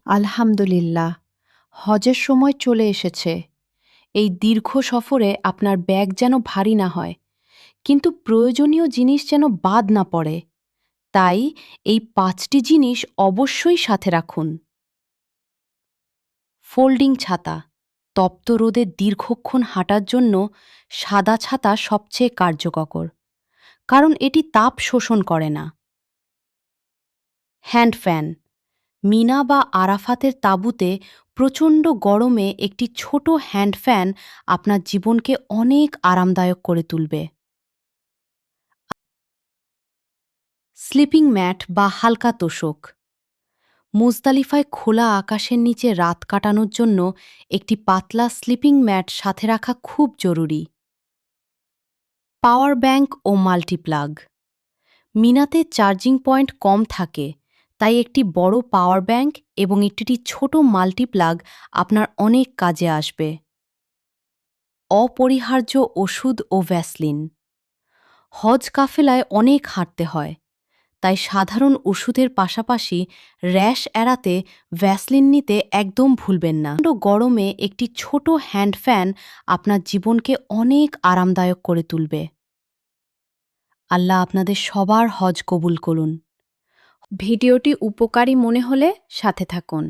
আলহামদুলিল্লাহ, হজের সময় চলে এসেছে। এই দীর্ঘ সফরে আপনার ব্যাগ যেন ভারী না হয়, কিন্তু প্রয়োজনীয় জিনিস যেন বাদ না পড়ে। তাই এই ৫টি জিনিস অবশ্যই সাথে রাখুন। ফোল্ডিং ছাতা। তপ্ত রোদে দীর্ঘক্ষণ হাঁটার জন্য সাদা ছাতা সবচেয়ে কার্যকর, কারণ এটি তাপ শোষণ করে না। Hand fan. মিনা বা আরাফাতের তাঁবুতে প্রচণ্ড গরমে একটি ছোট হ্যান্ড ফ্যান আপনার জীবনকে অনেক আরামদায়ক করে তুলবে। স্লিপিং ম্যাট বা হালকা তোশক। মুজদালিফায় খোলা আকাশের নিচে রাত কাটানোর জন্য একটি পাতলা স্লিপিং ম্যাট সাথে রাখা খুব জরুরি। পাওয়ার ব্যাংক ও মাল্টিপ্লাগ। মিনাতে চার্জিং পয়েন্ট কম থাকে, তাই একটি বড় পাওয়ার ব্যাংক এবং একটি ছোট মাল্টিপ্লাগ আপনার অনেক কাজে আসবে। অপরিহার্য ওষুধ ও ভ্যাসলিন। হজ কাফেলায় অনেক হাঁটতে হয়, তাই সাধারণ ওষুধের পাশাপাশি র্যাশ এড়াতে ভ্যাসলিন নিতে একদম ভুলবেন না। গরমে একটি ছোট হ্যান্ড ফ্যান আপনার জীবনকে অনেক আরামদায়ক করে তুলবে। আল্লাহ আপনাদের সবার হজ কবুল করুন। ভিডিওটি উপকারী মনে হলে সাথে থাকুন।